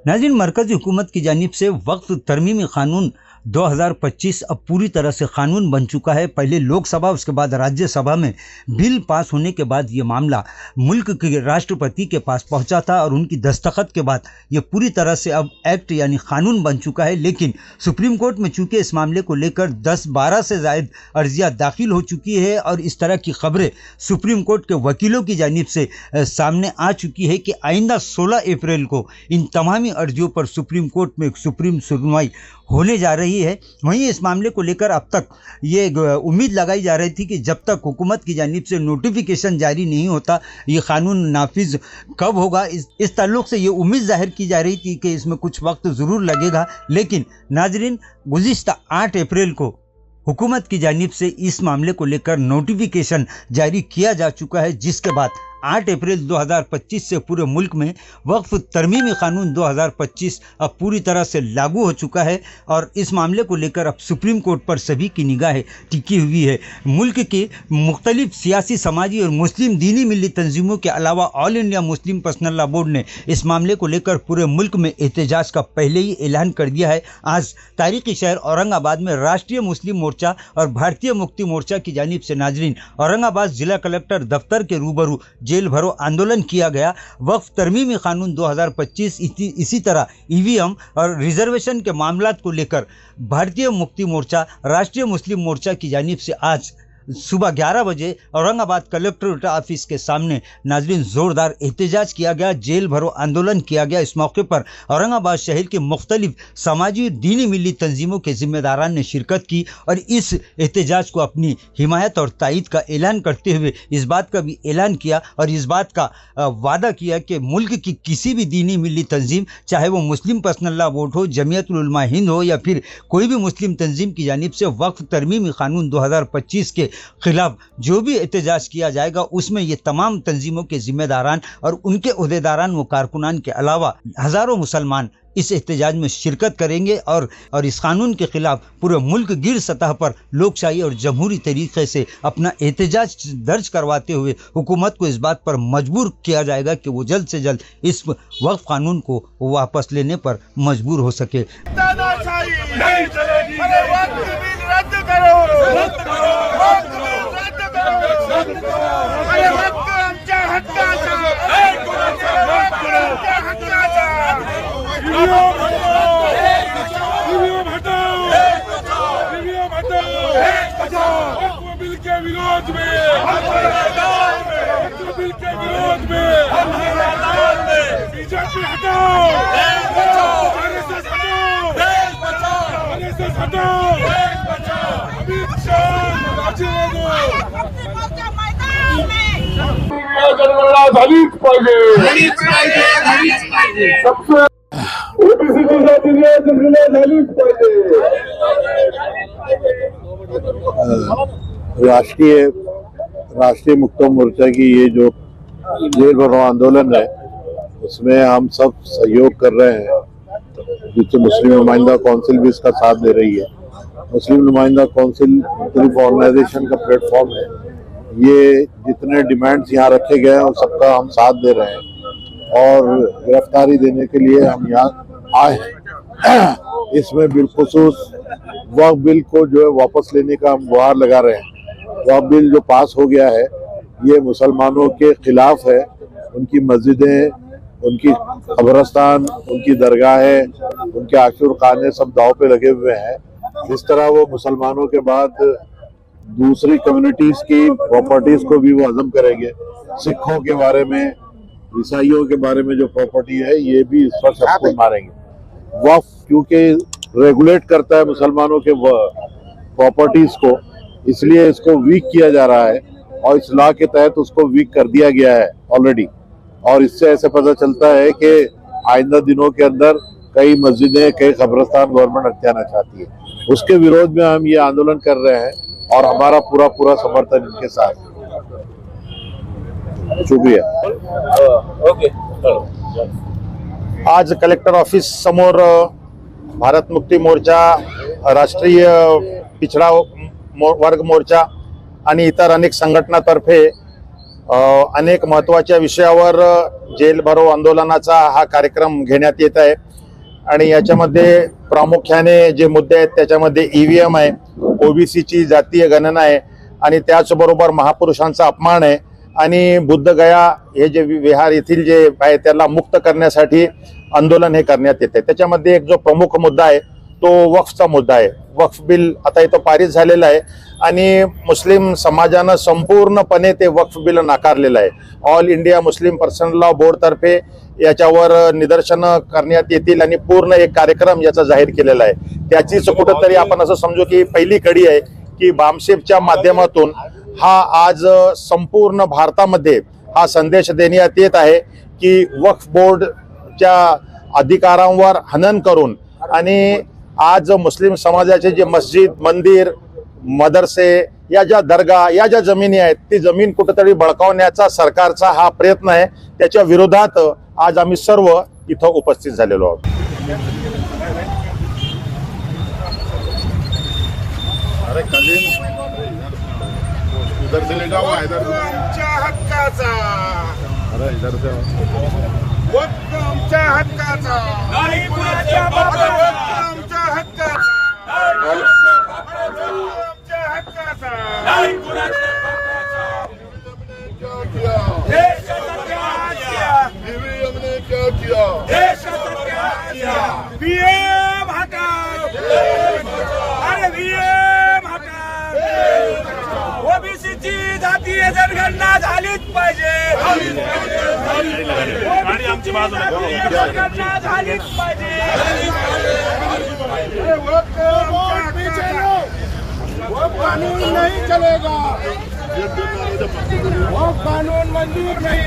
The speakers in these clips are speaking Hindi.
नाज़रीन, मरकज़ी हुकूमत की जानिब से वक्फ तरमीमी कानून 2025 अब पूरी तरह से कानून बन चुका है। पहले लोकसभा, उसके बाद राज्यसभा में बिल पास होने के बाद ये मामला मुल्क के राष्ट्रपति के पास पहुंचा था और उनकी दस्तखत के बाद ये पूरी तरह से अब एक्ट यानी कानून बन चुका है। लेकिन सुप्रीम कोर्ट में चूंकि इस मामले को लेकर 10-12 से ज़ायद अर्जियाँ दाखिल हो चुकी है और इस तरह की खबरें सुप्रीम कोर्ट के वकीलों की जानिब से सामने आ चुकी है कि आइंदा 16 अप्रैल को इन तमामी अर्जियों पर सुप्रीम कोर्ट में एक सुप्रीम सुनवाई होने जा रही है। वहीं इस मामले को लेकर अब तक ये उम्मीद लगाई जा रही थी कि जब तक हुकूमत की जानिब से नोटिफिकेशन जारी नहीं होता ये कानून नाफिज कब होगा, इस ताल्लुक़ से ये उम्मीद जाहिर की जा रही थी कि इसमें कुछ वक्त ज़रूर लगेगा। लेकिन नाजरीन, गुज़िश्ता 8 अप्रैल को हुकूमत की जानिब से इस मामले को लेकर नोटिफिकेशन जारी किया जा चुका है, जिसके बाद 8 अप्रैल 2025 से पूरे मुल्क में वक्फ तरमीमी कानून 2025 अब पूरी तरह से लागू हो चुका है। और इस मामले को लेकर अब सुप्रीम कोर्ट पर सभी की निगाहें टिकी हुई है। मुल्क के मुख्तलिफ सियासी, समाजी और मुस्लिम दीनी मिली तंजीमों के अलावा all India Muslim personal law board ने इस मामले को लेकर पूरे मुल्क में एहतजाज का पहले ही ऐलान कर दिया है। आज तारीखी शहर औरंगाबाद में राष्ट्रीय मुस्लिम मोर्चा और भारतीय मुक्ति मोर्चा की जानिब से नाजरीन औरंगाबाद जिला कलेक्टर दफ्तर के रूबरू जेल भरो आंदोलन किया गया। वक्फ तरमीमी कानून 2025, इसी तरह ईवीएम और रिजर्वेशन के मामलात को लेकर भारतीय मुक्ति मोर्चा, राष्ट्रीय मुस्लिम मोर्चा की जानिब से आज सुबह 11 बजे औरंगाबाद कलेक्ट्रेट ऑफिस के सामने नाजरीन ज़ोरदार एहतजाज किया गया, जेल भरो आंदोलन किया गया। इस मौके पर औरंगाबाद शहर के मुख्तलिफ समाजी और दीनी मिली तंजीमों के ज़िम्मेदारान ने शिरकत की और इस एहतजाज को अपनी हिमायत और तायद का ऐलान करते हुए इस बात का भी ऐलान किया और इस बात का वादा किया कि मुल्क की किसी भी दीनी मिली तंजीम, चाहे वो मुस्लिम पर्सनल लॉ बोर्ड हो, जमीयतुल उलमा हिंद हो या फिर कोई भी मुस्लिम तंजीम की जानिब से वक्फ तरमीमी कानून 2025 के खिलाफ जो भी एहतजाज किया जाएगा उसमें ये तमाम तंजीमों के जिम्मेदारान और उनके उहदेदारान व कारकुनान के अलावा हज़ारों मुसलमान इस एहतजाज में शिरकत करेंगे और इस कानून के खिलाफ पूरे मुल्क गिर सतह पर लोकशाही और जमहूरी तरीके से अपना एहतजाज दर्ज करवाते हुए हुकूमत को इस बात पर मजबूर किया जाएगा कि वो जल्द से जल्द इस वक्फ कानून को वापस लेने पर मजबूर हो सके। बिल के विरोध में, बिल के विरोध में बीजेपी हटाओ, आरएसएस हटाओ, आरएसएस हटाओ, अमित शाह राजीनामा झालीच पाहिजे, सबसे ओबीसीची जाती झालीच पाहिजे। राष्ट्रीय मुक्ति मोर्चा की ये जो जेल भरो आंदोलन है उसमें हम सब सहयोग कर रहे हैं, जिससे मुस्लिम नुमाइंदा काउंसिल भी इसका साथ दे रही है। मुस्लिम नुमाइंदा काउंसिल मुख्तलिफ ऑर्गेनाइजेशन का प्लेटफॉर्म है। ये जितने डिमांड्स यहाँ रखे गए हैं उन सबका हम साथ दे रहे हैं और गिरफ्तारी देने के लिए हम यहाँ आए हैं। इसमें बिलखुसूस वक्फ बिल को जो है वापस लेने का हम गुहार लगा रहे हैं। वक्फ बिल जो पास हो गया है ये मुसलमानों के खिलाफ है। उनकी मस्जिदें, उनकी कब्रस्तान, उनकी दरगाहें, उनके आशुर खाने सब दाव पे लगे हुए हैं। इस तरह वो मुसलमानों के बाद दूसरी कम्युनिटीज की प्रॉपर्टीज को भी वो हजम करेंगे। सिखों के बारे में, ईसाइयों के बारे में जो प्रॉपर्टी है ये भी इस पर सबको मारेंगे। वक्फ क्योंकि रेगुलेट करता है मुसलमानों के प्रॉपर्टीज को, इसलिए इसको वीक किया जा रहा है और इस लॉ के तहत उसको वीक कर दिया गया है ऑलरेडी। और इससे ऐसे पता चलता है कि आइंदा दिनों के अंदर कई मस्जिदें, कई कब्रिस्तान गवर्नमेंट हथियाना चाहती है। उसके विरोध में हम ये आंदोलन कर रहे हैं और हमारा पूरा समर्थन इनके साथ। शुक्रिया। आज कलेक्टर ऑफिस समोर भारत मुक्ती मोर्चा, राष्ट्रीय पिछड़ा वर्ग मोर्चा आणि इतर अनेक संघटनातर्फे अनेक महत्त्वाच्या विषयावर जेल भरो आंदोलनाचा हा कार्यक्रम घेण्यात येत आहे। आणि याच्यामध्ये प्रामुख्याने जे मुद्दे आहेत त्याच्यामध्ये EVM आहे, OBCची जातीय गणना आहे आणि त्याचबरोबर महापुरुषांचा अपमान आहे आणि बुद्धगया हे जे विहार येथील जे आहे त्याला मुक्त करण्यासाठी आंदोलन हे करण्यात येते। त्याच्यामध्ये एक जो प्रमुख मुद्दा आहे तो वक्फचा मुद्दा आहे। वक्फ बिल आता इथं पारित झालेलं आहे आणि मुस्लिम समाजानं संपूर्णपणे ते वक्फ बिल नाकारलेलं आहे। All India Muslim personal law बोर्डतर्फे याच्यावर निदर्शनं करण्यात येतील आणि पूर्ण एक कार्यक्रम याचा जाहीर केलेला आहे। त्याचीच कुठंतरी आपण असं समजू की पहिली कडी आहे की बामसेफच्या माध्यमातून हा आज संपूर्ण भारतामध्ये हा संदेश देण्यात येत आहे की वक्फ बोर्डच्या अधिकारांवर हनन करून आणि आज मुस्लिम समाजाचे जे मस्जिद, मंदिर, मदरसे या ज्या दर्गा या ज्या जमिनी आहेत ती जमीन कुठेतरी बळकावण्याचा सरकारचा हा प्रयत्न आहे। त्याच्या विरोधात आज आम्ही सर्व इथं उपस्थित झालेलो आहोत। अरे कलीम उधर से ले जाओ इधर आमच्या हक्काचा अरे इधर से वक्त आमच्या हक्काचा नाही कुणाच्या बापाचा आमच्या हक्काचा आमच्या हक्काचा नाही कुणाच्या बापाचा क्या किया देशाचा क्या किया हमने क्या किया देशाचा क्या किया पीएम हटाओ अरे पीएम हटाओ ओबीसीची जातीय जनगणना झालीच पाहिजे आणि आमची बाजू जनगणना झालीच पाहिजे वो कानून नहीं चलेगा वो कानून मंजूर नहीं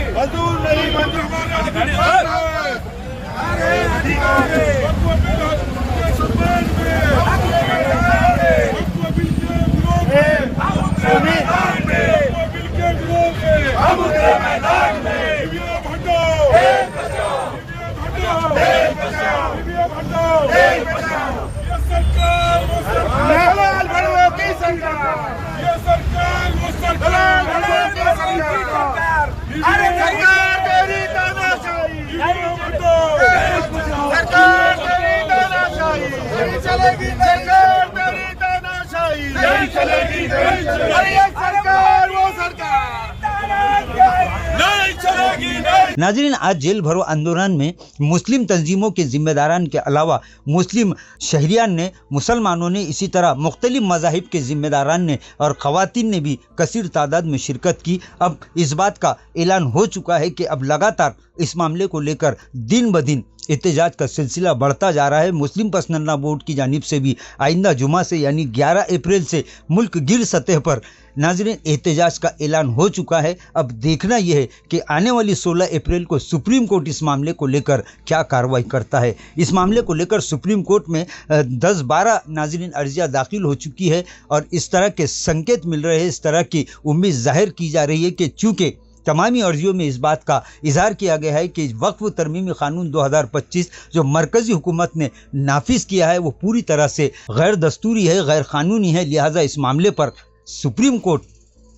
नाजरीन, आज जेल भरो आंदोलन में मुस्लिम तंजीमों के जिम्मेदारान के अलावा मुस्लिम शहरियान ने, मुसलमानों ने, इसी तरह मुख्तलिफ मज़ाहिब के जिम्मेदारान ने और ख़वातीन ने भी कसीर तादाद में शिरकत की। अब इस बात का ऐलान हो चुका है कि अब लगातार इस मामले को लेकर दिन ब दिन एहतजाज का सिलसिला बढ़ता जा रहा है। मुस्लिम पर्सनल लॉ बोर्ड की जानिब से भी आइंदा जुमा से यानी 11 अप्रैल से मुल्क गिर सतह पर नाज़रीन एहतजाज का ऐलान हो चुका है। अब देखना यह है कि आने वाली 16 अप्रैल को सुप्रीम कोर्ट इस मामले को लेकर क्या कार्रवाई करता है। इस मामले को लेकर सुप्रीम कोर्ट में 10-12 नाज़रीन अर्जियाँ दाखिल हो चुकी है और इस तरह के संकेत मिल रहे हैं, इस तरह की उम्मीद जाहिर की जा रही है कि चूँकि तमामी अर्जियों में इस बात का इजहार किया गया है कि वक्फ तरमीमी कानून 2025 जो मरकज़ी हुकूमत ने नाफिज किया है वो पूरी तरह से गैर दस्तूरी है, गैर कानूनी है। लिहाजा इस मामले पर सुप्रीम कोर्ट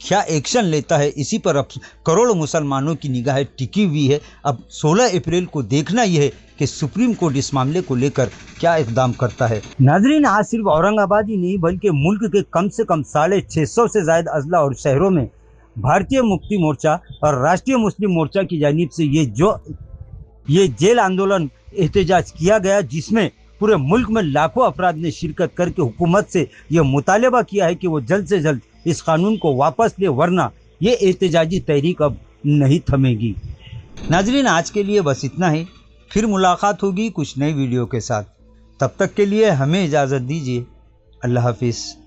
क्या एक्शन लेता है, इसी पर अब करोड़ों मुसलमानों की निगाहें टिकी हुई है। अब 16 अप्रैल को देखना यह है कि सुप्रीम कोर्ट इस मामले को लेकर क्या इकदाम करता है। नाजरीन, आज सिर्फ औरंगाबाद ही नहीं बल्कि मुल्क के कम से कम 650 से ज़ायद अजला और शहरों में भारतीय मुक्ति मोर्चा और राष्ट्रीय मुस्लिम मोर्चा की जानिब से ये जेल आंदोलन एहतजाज किया गया, जिसमें पूरे मुल्क में लाखों अफराद ने शिरकत करके हुकूमत से ये मुतालबा किया है कि वो जल्द से जल्द इस कानून को वापस ले, वरना ये एहतजाजी तहरीक अब नहीं थमेगी। नाजरीन, आज के लिए बस इतना ही, फिर मुलाकात होगी कुछ नई वीडियो के साथ। तब तक के लिए हमें इजाज़त दीजिए। अल्लाह हाफिज़।